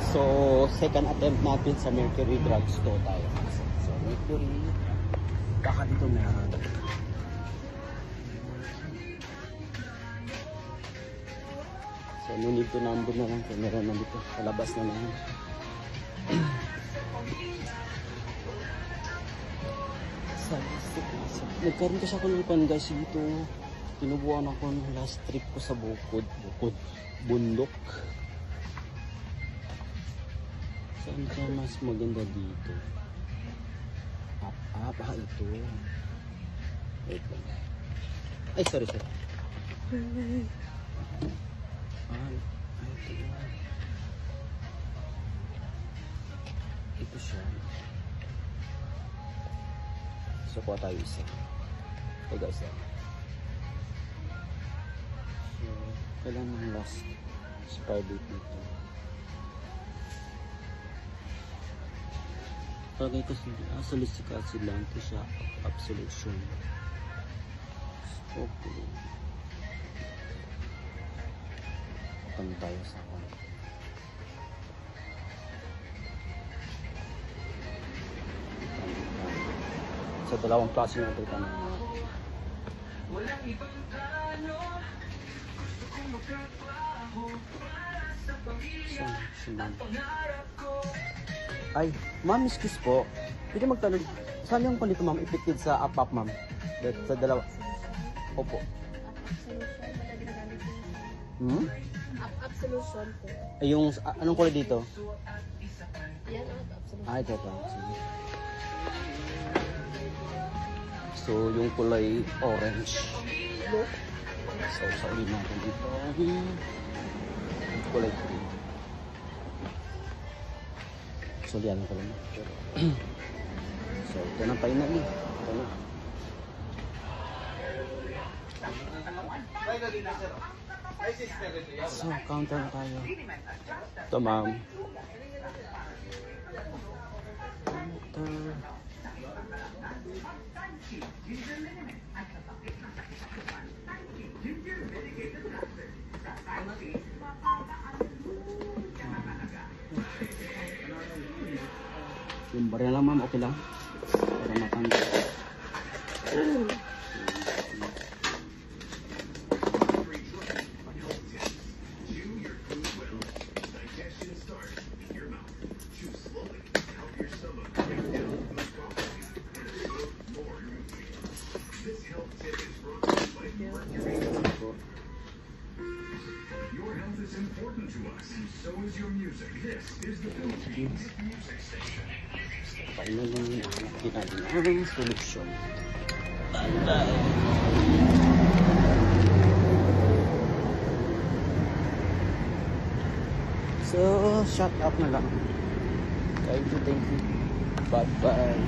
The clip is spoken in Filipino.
So, second attempt natin sa Mercury Drugstore tayo. So, Mercury, baka dito meron. So, no need to number na lang kung meron na dito. Palabas na lang. Nagkaroon kasi ako ng guys dito. Tinubuan ako ng last trip ko sa bundok. Saan ka mas maganda dito? Ito. Wait lang. Ay, sorry. Ito. Ito siya. So, kuha tayo isa. Okay guys. So, kailan ang last expire date dito? Tagay kasi salicylic acid lang ito siya. Absolution. Okay. Paano tayo sa akin? Sa dalawang klase natin tanong. Ay, ma'am, excuse po. Pwede magtanong, saan yung palito ma'am ipitid sa up ma'am? Sa dalawa. Opo. Up solution po. Ay, yung, anong kulay dito? Yan, up solution. Ito. Sige. So, yung kulay orange. So, sa ulit natin dito. Kulay green. So, yan ko lang. So, ito na finally. Ito na. So, counter na tayo. Ito, ma'am. Counter. Yung barya lang ma'am, okay lang. Para matanggal. Your health is important to us, and so is your music. This is the Philippines Music Station. Paano lang yung nakikita natin ang solusyon. Bantay. So, shut up na lang. Thank you. Bye-bye.